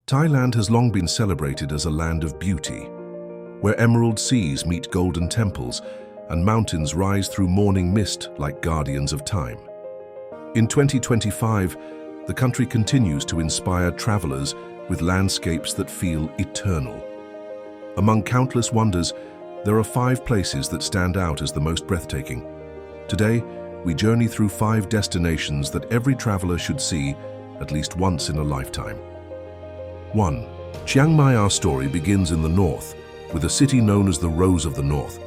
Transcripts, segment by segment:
Thailand has long been celebrated as a land of beauty, where emerald seas meet golden temples and mountains rise through morning mist like guardians of time. In 2025, the country continues to inspire travelers with landscapes that feel eternal. Among countless wonders, there are 5 places that stand out as the most breathtaking. Today, we journey through 5 destinations that every traveler should see at least once in a lifetime. 1. Chiang Mai. Our story begins in the north, with a city known as the Rose of the North.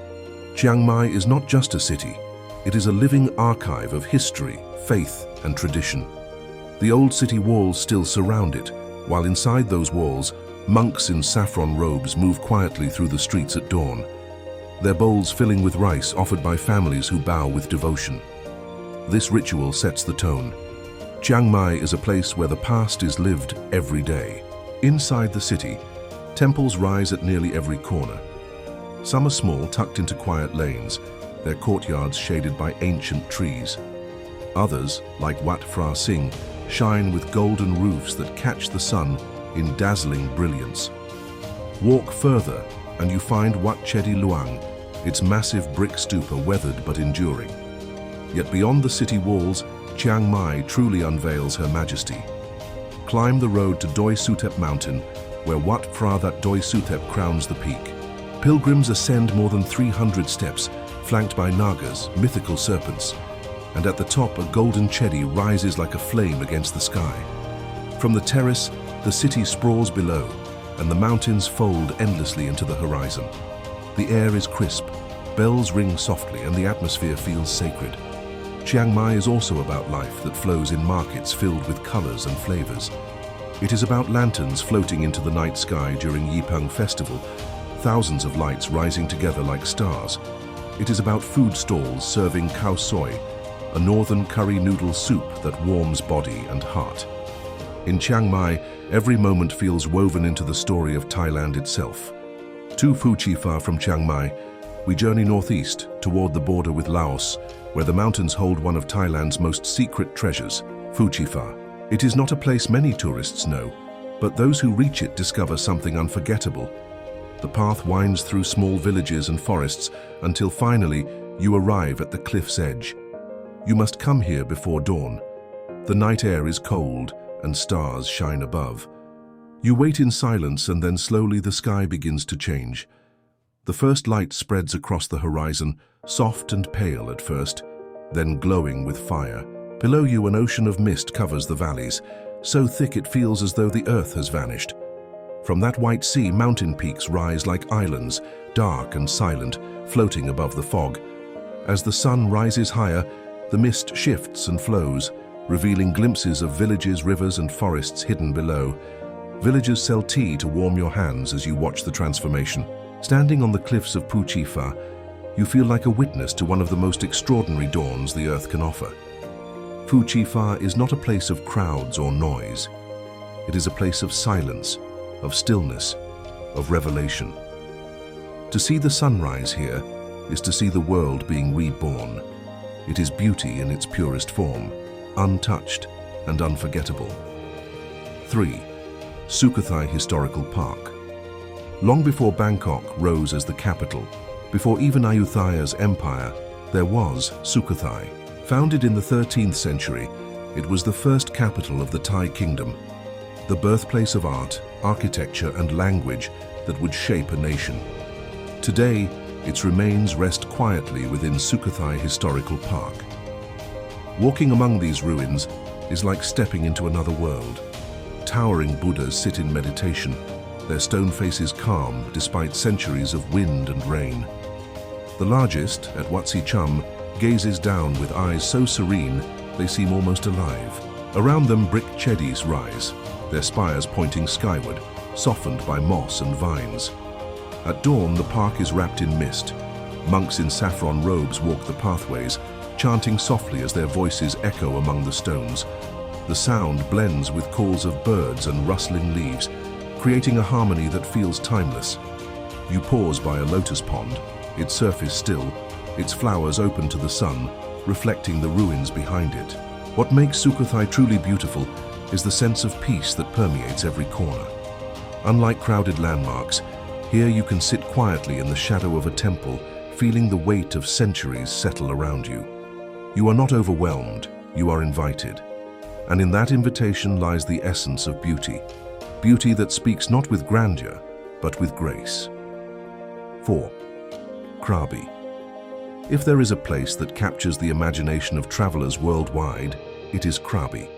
Chiang Mai is not just a city, it is a living archive of history, faith, and tradition. The old city walls still surround it, while inside those walls, monks in saffron robes move quietly through the streets at dawn, their bowls filling with rice offered by families who bow with devotion. This ritual sets the tone. Chiang Mai is a place where the past is lived every day. Inside the city, temples rise at nearly every corner. Some are small, tucked into quiet lanes, their courtyards shaded by ancient trees. Others, like Wat Phra Singh, shine with golden roofs that catch the sun in dazzling brilliance. Walk further and you find Wat Chedi Luang, its massive brick stupa weathered but enduring. Yet beyond the city walls, Chiang Mai truly unveils her majesty. Climb the road to Doi Suthep Mountain, where Wat Phra that Doi Suthep crowns the peak. Pilgrims ascend more than 300 steps, flanked by nagas, mythical serpents, and at the top a golden chedi rises like a flame against the sky. From the terrace, the city sprawls below, and the mountains fold endlessly into the horizon. The air is crisp, bells ring softly, and the atmosphere feels sacred. Chiang Mai is also about life that flows in markets filled with colors and flavors. It is about lanterns floating into the night sky during Yipeng Festival, thousands of lights rising together like stars. It is about food stalls serving khao soi, a northern curry noodle soup that warms body and heart. In Chiang Mai, every moment feels woven into the story of Thailand itself. 2 Phu Chi Pha from Chiang Mai, we journey northeast toward the border with Laos, where the mountains hold one of Thailand's most secret treasures, Phu Chi Pha. It is not a place many tourists know, but those who reach it discover something unforgettable. The path winds through small villages and forests until finally you arrive at the cliff's edge. You must come here before dawn. The night air is cold and stars shine above. You wait in silence and then slowly the sky begins to change. The first light spreads across the horizon, soft and pale at first, then glowing with fire. Below you an ocean of mist covers the valleys, so thick it feels as though the earth has vanished. From that white sea, mountain peaks rise like islands, dark and silent, floating above the fog. As the sun rises higher, the mist shifts and flows, revealing glimpses of villages, rivers, and forests hidden below. Villagers sell tea to warm your hands as you watch the transformation. Standing on the cliffs of Phu Chi Pha, you feel like a witness to one of the most extraordinary dawns the earth can offer. Phu Chi Pha is not a place of crowds or noise. It is a place of silence, of stillness, of revelation. To see the sunrise here is to see the world being reborn. It is beauty in its purest form, untouched and unforgettable. 3. Sukhothai Historical Park. Long before Bangkok rose as the capital, before even Ayutthaya's empire, there was Sukhothai. Founded in the 13th century, it was the first capital of the Thai kingdom, the birthplace of art, architecture, and language that would shape a nation. Today, its remains rest quietly within Sukhothai Historical Park. Walking among these ruins is like stepping into another world. Towering Buddhas sit in meditation, their stone faces calm despite centuries of wind and rain. The largest, at Wat Si Chum, gazes down with eyes so serene they seem almost alive. Around them, brick chedis rise, their spires pointing skyward, softened by moss and vines. At dawn, the park is wrapped in mist. Monks in saffron robes walk the pathways, chanting softly as their voices echo among the stones. The sound blends with calls of birds and rustling leaves, creating a harmony that feels timeless. You pause by a lotus pond, its surface still, its flowers open to the sun, reflecting the ruins behind it. What makes Sukhothai truly beautiful is the sense of peace that permeates every corner. Unlike crowded landmarks, here you can sit quietly in the shadow of a temple, feeling the weight of centuries settle around you. You are not overwhelmed, you are invited. And in that invitation lies the essence of beauty. Beauty that speaks not with grandeur, but with grace. 4. Krabi. If there is a place that captures the imagination of travelers worldwide, it is Krabi.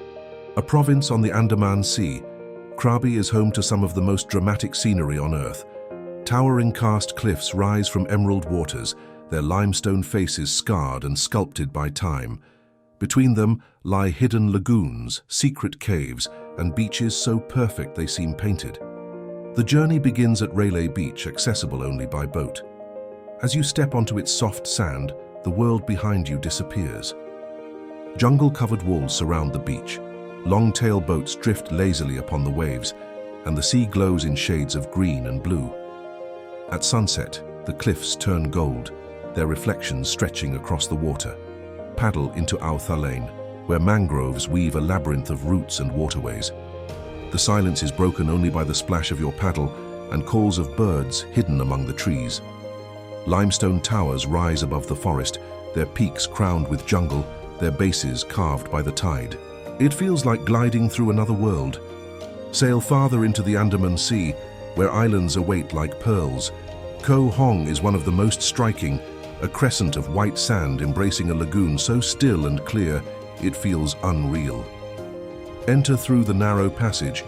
A province on the Andaman Sea, Krabi is home to some of the most dramatic scenery on Earth. Towering karst cliffs rise from emerald waters, their limestone faces scarred and sculpted by time. Between them lie hidden lagoons, secret caves, and beaches so perfect they seem painted. The journey begins at Railay Beach, accessible only by boat. As you step onto its soft sand, the world behind you disappears. Jungle-covered walls surround the beach. Long-tail boats drift lazily upon the waves, and the sea glows in shades of green and blue. At sunset, the cliffs turn gold, their reflections stretching across the water. Paddle into Thailand, where mangroves weave a labyrinth of roots and waterways. The silence is broken only by the splash of your paddle and calls of birds hidden among the trees. Limestone towers rise above the forest, their peaks crowned with jungle, their bases carved by the tide. It feels like gliding through another world. Sail farther into the Andaman Sea, where islands await like pearls. Koh Hong is one of the most striking, a crescent of white sand embracing a lagoon so still and clear, it feels unreal. Enter through the narrow passage,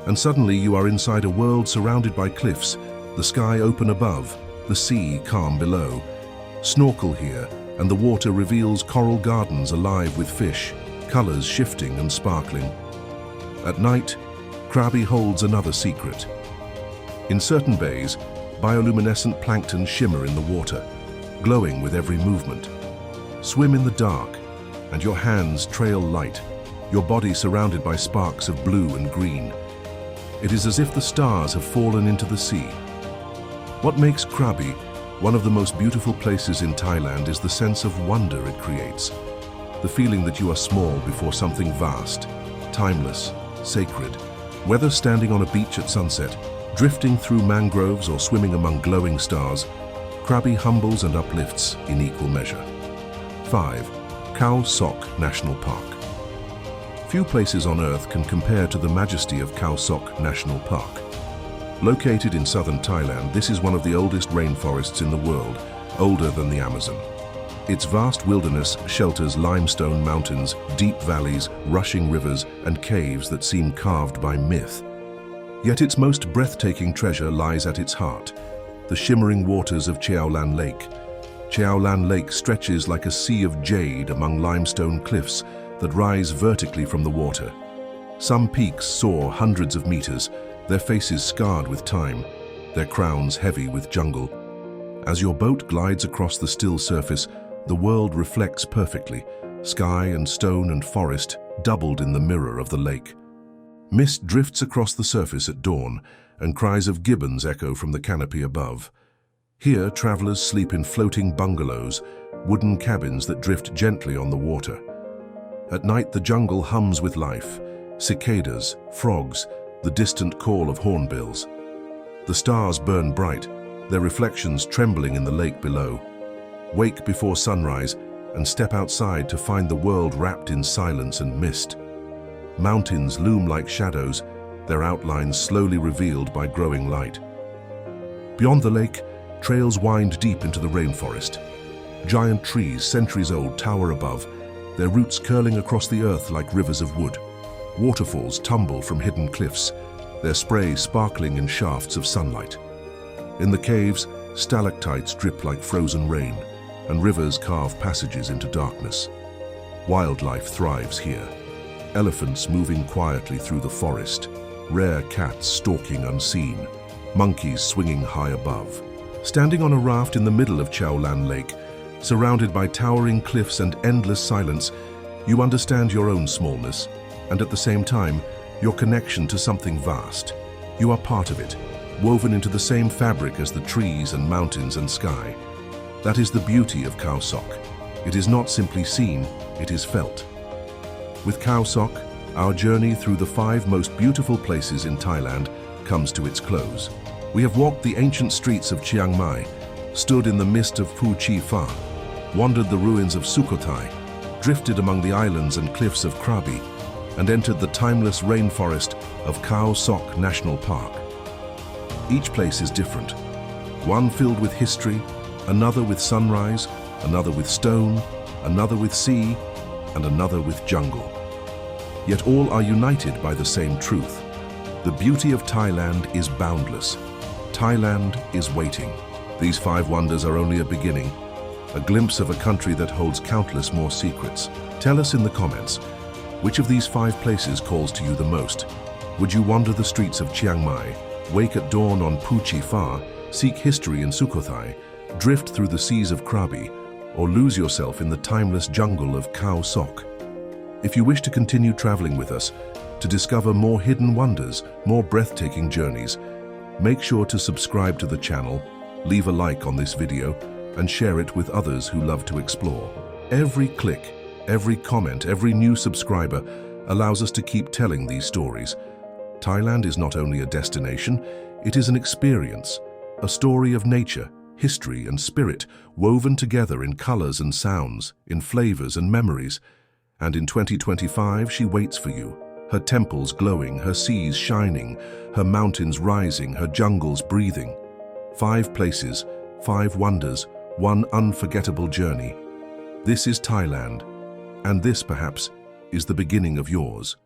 and suddenly you are inside a world surrounded by cliffs, the sky open above, the sea calm below. Snorkel here, and the water reveals coral gardens alive with fish, colors shifting and sparkling. At night, Krabi holds another secret. In certain bays, bioluminescent plankton shimmer in the water, glowing with every movement. Swim in the dark, and your hands trail light, your body surrounded by sparks of blue and green. It is as if the stars have fallen into the sea. What makes Krabi one of the most beautiful places in Thailand is the sense of wonder it creates. The feeling that you are small before something vast, timeless, sacred. Whether standing on a beach at sunset, drifting through mangroves or swimming among glowing stars, Krabi humbles and uplifts in equal measure. 5. Khao Sok National Park. Few places on Earth can compare to the majesty of Khao Sok National Park. Located in southern Thailand, this is one of the oldest rainforests in the world, older than the Amazon. Its vast wilderness shelters limestone mountains, deep valleys, rushing rivers, and caves that seem carved by myth. Yet its most breathtaking treasure lies at its heart, the shimmering waters of Chao Lan Lake. Chao Lan Lake stretches like a sea of jade among limestone cliffs that rise vertically from the water. Some peaks soar hundreds of meters, their faces scarred with time, their crowns heavy with jungle. As your boat glides across the still surface, the world reflects perfectly, sky and stone and forest doubled in the mirror of the lake. Mist drifts across the surface at dawn, and cries of gibbons echo from the canopy above. Here, travelers sleep in floating bungalows, wooden cabins that drift gently on the water. At night, the jungle hums with life, cicadas, frogs, the distant call of hornbills. The stars burn bright, their reflections trembling in the lake below. Wake before sunrise and step outside to find the world wrapped in silence and mist. Mountains loom like shadows, their outlines slowly revealed by growing light. Beyond the lake, trails wind deep into the rainforest. Giant trees, centuries old, tower above, their roots curling across the earth like rivers of wood. Waterfalls tumble from hidden cliffs, their spray sparkling in shafts of sunlight. In the caves, stalactites drip like frozen rain, and rivers carve passages into darkness. Wildlife thrives here. Elephants moving quietly through the forest, rare cats stalking unseen, monkeys swinging high above. Standing on a raft in the middle of Chao Lan Lake, surrounded by towering cliffs and endless silence, you understand your own smallness, and at the same time, your connection to something vast. You are part of it, woven into the same fabric as the trees and mountains and sky. That is the beauty of Khao Sok. It is not simply seen, it is felt. With Khao Sok, our journey through the 5 most beautiful places in Thailand comes to its close. We have walked the ancient streets of Chiang Mai, stood in the mist of Phu Chi Pha, wandered the ruins of Sukhothai, drifted among the islands and cliffs of Krabi, and entered the timeless rainforest of Khao Sok National Park. Each place is different, one filled with history, another with sunrise, another with stone, another with sea, and another with jungle. Yet all are united by the same truth. The beauty of Thailand is boundless. Thailand is waiting. These 5 wonders are only a beginning, a glimpse of a country that holds countless more secrets. Tell us in the comments, which of these 5 places calls to you the most? Would you wander the streets of Chiang Mai, wake at dawn on Phu Chi Pha, seek history in Sukhothai, drift through the seas of Krabi, or lose yourself in the timeless jungle of Khao Sok? If you wish to continue traveling with us, to discover more hidden wonders, more breathtaking journeys, make sure to subscribe to the channel, leave a like on this video, and share it with others who love to explore. Every click, every comment, every new subscriber allows us to keep telling these stories. Thailand is not only a destination, it is an experience, a story of nature, history, and spirit woven together in colors and sounds, in flavors and memories. And in 2025, she waits for you. Her temples glowing, her seas shining, her mountains rising, her jungles breathing. 5 places, 5 wonders, 1 unforgettable journey. This is Thailand, and this, perhaps, is the beginning of yours.